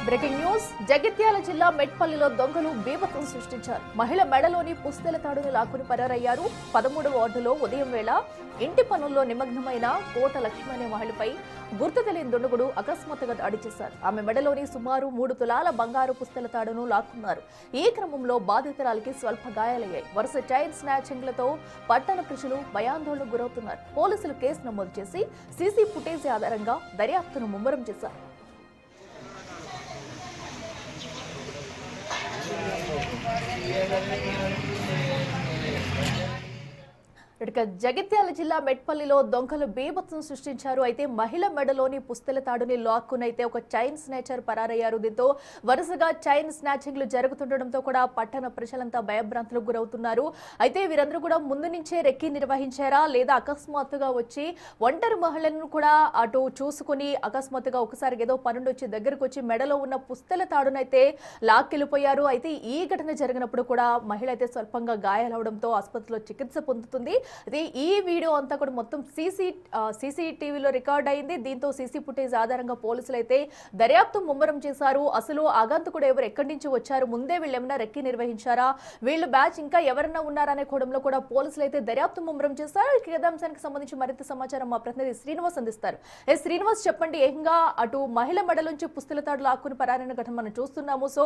Breaking news Jagtial జిల్లా మెట్పల్లిలో దొంగలు బీభత్సం సృష్టించారు. మహిళ మెడలోని పుస్తెల తాడును లాక్కుని పరారయ్యారు. 13వ వార్డులో ఉదయం వేళ ఇంటి పనుల్లో నిమగ్నమైన కోట లక్ష్మి అనే మహిళపై గుర్తు తెలియని దుండగుడు అకస్మాత్తుగా దాడి చేశారు. ఆమె మెడలోని సుమారు 3 తులాల బంగారు పుస్తెల తాడును లాక్కున్నారు. ఈ క్రమంలో బాధితురాలికి స్వల్ప గాయాలయ్యాయి. వరుస చైన్ స్నాచింగ్లతో పట్టణ ప్రజలు భయాందోళనకు గురవుతున్నారు. పోలీసులు కేసు నమోదు చేసి సీసీ ఫుటేజ్ ఆధారంగా దర్యాప్తును ముమ్మరం చేశారు. జగిత్యాల జిల్లా మెట్పల్లిలో దొంగలు బీభత్సం సృష్టించారు. అయితే మహిళ మెడలోని పుస్తెల తాడుని లాక్కునైతే ఒక చైన్ స్నాచర్ పరారయ్యారు. దీంతో వరుసగా చైన్ స్నాచింగ్లు జరుగుతుండటంతో కూడా పట్టణ ప్రజలంతా భయభ్రాంతులకు గురవుతున్నారు. అయితే వీరందరూ కూడా ముందు నుంచే రెక్కి నిర్వహించారా లేదా అకస్మాత్తుగా వచ్చి ఒంటరి మహిళలను కూడా అటు చూసుకుని అకస్మాత్తుగా ఒకసారి ఏదో పనుండి వచ్చి దగ్గరకు వచ్చి మెడలో ఉన్న పుస్తెల తాడునైతే లాక్కెళ్ళిపోయారు. అయితే ఈ ఘటన జరిగినప్పుడు కూడా మహిళ అయితే స్వల్పంగా గాయాలవడంతో ఆసుపత్రిలో చికిత్స పొందుతుంది. అదే ఈ వీడియో అంతా కూడా మొత్తం సీసీటీవీలో రికార్డ్ అయింది. దీంతో సీసీ ఫుటేజ్ ఆధారంగా పోలీసులు అయితే దర్యాప్తు ముమ్మరం చేశారు. అసలు ఆగంతుకుడు ఎవరు ఎక్కడి నుంచి వచ్చారు, ముందే వీళ్ళు ఏమైనా రెక్కి నిర్వహించారా, వీళ్ళు బ్యాచ్ ఇంకా ఎవరన్నా ఉన్నారనే కోణంలో కూడా పోలీసులు అయితే దర్యాప్తు ముమ్మరం చేశారు. ఈ అంశానికి సంబంధించి మరింత సమాచారం మా ప్రతినిధి శ్రీనివాస్ అందిస్తారు. శ్రీనివాస్ చెప్పండి, ఏకంగా అటు మహిళ మెడ నుంచి పుస్తెల తాడు లాక్కుని పరారైన ఘటన మనం చూస్తున్నాము. సో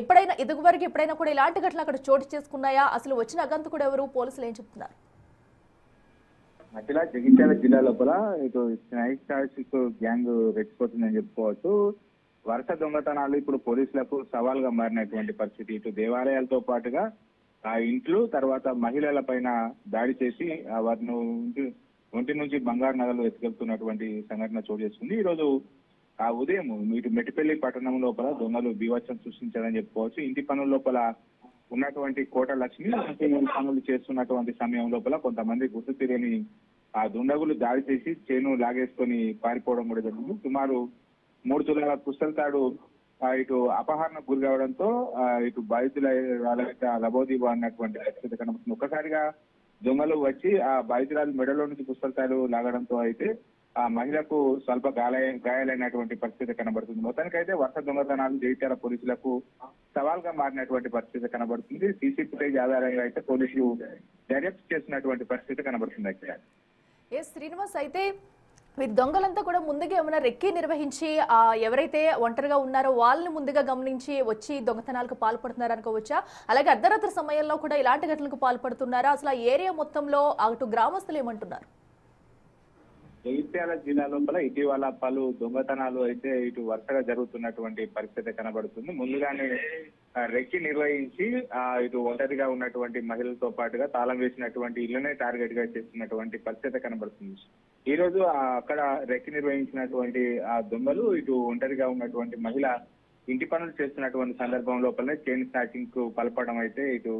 ఎప్పుడైనా ఇదివరకు ఎప్పుడైనా కూడా ఇలాంటి ఘటనలు అక్కడ చోటు చేసుకున్నాయా, అసలు వచ్చిన ఆగంతుకుడు ఎవరు, పోలీసులు ఏం చెప్తున్నారు? అఖిల జగిత్యాల జిల్లా లోపల ఇటు నైట్ ట్రాఫిక్ గ్యాంగ్ రెచ్చిపోతుందని చెప్పుకోవచ్చు. వరుస దొంగతనాలు ఇప్పుడు పోలీసులకు సవాల్గా మారినటువంటి పరిస్థితి. ఇటు దేవాలయాలతో పాటుగా ఆ ఇంట్లో తర్వాత మహిళల పైన దాడి చేసి వారిని ఒంటి నుంచి బంగారు నగలు ఎత్తుకెళ్తున్నటువంటి సంఘటన చోటు చేసుకుంది. ఈ రోజు ఆ ఉదయం ఇటు మెట్టిపల్లి పట్టణం లోపల దొంగలు బీభత్సం సృష్టించారని చెప్పుకోవచ్చు. ఇంటి పనుల లోపల ఉన్నటువంటి కోట లక్ష్మి పనులు చేస్తున్నటువంటి సమయం లోపల కొంతమంది గుర్తు తెలియని ఆ దుండగులు దాడి చేసి చేను లాగేసుకొని పారిపోవడం కూడా జరిగింది. సుమారు 3 తులాల పుస్తల తాడు ఇటు అపహరణకు గురి కావడంతో ఇటు బాధితుల లబోదీబో అన్నటువంటి పరిస్థితి కనబడుతుంది. ఒక్కసారిగా దొంగలు వచ్చి ఆ బాధితురాలు మెడలో నుంచి పుస్తల తాడు లాగడంతో అయితే ఆ మహిళకు స్వల్ప గాయాలైనటువంటి పరిస్థితి కనబడుతుంది. మొత్తానికైతే వరుస దొంగతనాలు జగిత్యాల పోలీసులకు సవాల్గా మారినటువంటి పరిస్థితి కనబడుతుంది. సీసీ ఫుటేజ్ ఆధారంగా అయితే పోలీసులు దర్యాప్తు చేస్తున్నటువంటి పరిస్థితి కనబడుతుంది. అయితే శ్రీనివాస్, అయితే వీరి దొంగలంతా కూడా ముందుగా ఏమైనా రెక్కి నిర్వహించి ఎవరైతే ఒంటరిగా ఉన్నారో వాళ్ళని ముందుగా గమనించి వచ్చి దొంగతనాలకు పాల్పడుతున్నారు అనుకోవచ్చా? అలాగే అర్ధరాత్రి సమయంలో కూడా ఇలాంటి ఘటనలకు పాల్పడుతున్నారా? అసలు ఆ ఏరియా మొత్తంలో అటు గ్రామస్తులు ఏమంటున్నారు? జగిత్యాల జిల్లా లోపల ఇటీవల పలు దొంగతనాలు అయితే ఇటు వరుసగా జరుగుతున్నటువంటి పరిస్థితి కనబడుతుంది. ముందుగానే రెక్కి నిర్వహించి ఇటు ఒంటరిగా ఉన్నటువంటి మహిళలతో పాటుగా తాళం వేసినటువంటి ఇళ్లనే టార్గెట్ గా చేస్తున్నటువంటి పరిస్థితి కనబడుతుంది. ఈ రోజు అక్కడ రెక్కి నిర్వహించినటువంటి ఆ దొంగలు ఇటు ఒంటరిగా ఉన్నటువంటి మహిళ ఇంటి పనులు చేస్తున్నటువంటి సందర్భం లోపలనే చైన్ స్నాచింగ్ కు పాల్పడడం అయితే ఇటు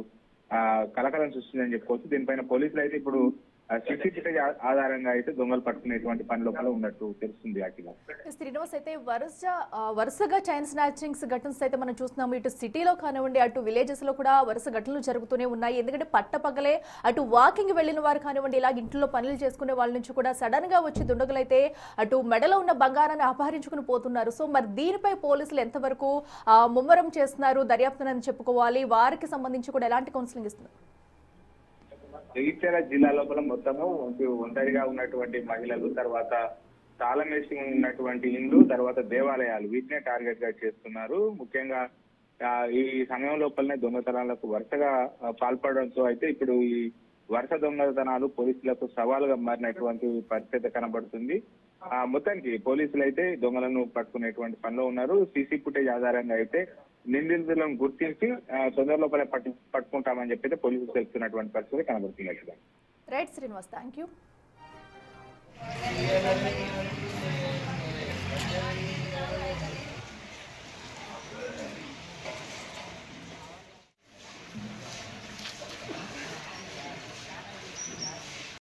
కలకలం సృష్టిందని చెప్పుకోవచ్చు. దీనిపైన పోలీసులు అయితే ఇప్పుడు సీసీ ఫుటేజ్ ఆధారంగా అయితే దొంగలు పట్టుకునేటువంటి పని లోపల ఉన్నట్టు తెలుస్తుంది. అఖిల శ్రీనివాస్, అయితే వరుసగా చైన్ స్నాచింగ్స్ ఘటనలు అయితే మనం చూస్తున్నాము. ఇటు సిటీలో కానివ్వండి, అటు విలేజెస్ లో కూడా వరుస ఘటనలు జరుగుతూనే ఉన్నాయి. ఎందుకంటే పట్టపగలే అటు వాకింగ్ వెళ్లిన వారు కానివ్వండి, ఇలా ఇంట్లో పనులు చేసుకునే వాళ్ళ నుంచి కూడా సడన్ గా వచ్చి దుండగులు అయితే అటు మెడలో ఉన్న బంగారాన్ని అపహరించుకుని పోతున్నారు. సో మరి దీనిపై పోలీసులు ఎంతవరకు ముమ్మరం చేస్తున్నారు, దర్యాప్తునని చెప్పుకోవాలి? వారికి సంబంధించి కూడా ఎలాంటి కౌన్సిలింగ్ ఇస్తున్నారు? జగిత్యాల జిల్లా లోపల మొత్తము ఒంటరిగా ఉన్నటువంటి మహిళలు, తర్వాత తాళం వేసి ఉన్నటువంటి ఇండ్లు, తర్వాత దేవాలయాలు, వీటినే టార్గెట్ గా చేస్తున్నారు. ముఖ్యంగా ఈ సమయం లోపలనే దొంగతనాలకు వరుసగా పాల్పడడంతో అయితే ఇప్పుడు ఈ వరుస దొంగతనాలు పోలీసులకు సవాలుగా మారినటువంటి పరిస్థితి కనబడుతుంది. మొత్తానికి పోలీసులు అయితే దొంగలను పట్టుకునేటువంటి పనిలో ఉన్నారు. సీసీ ఫుటేజ్ ఆధారంగా అయితే నిందితులను గుర్తించి తొందర లోపల పట్టుకుంటామని చెప్పి పోలీసులు తెలుస్తున్నటువంటి పరిస్థితి కనబడుతుంది. Right Srinivas, thank you.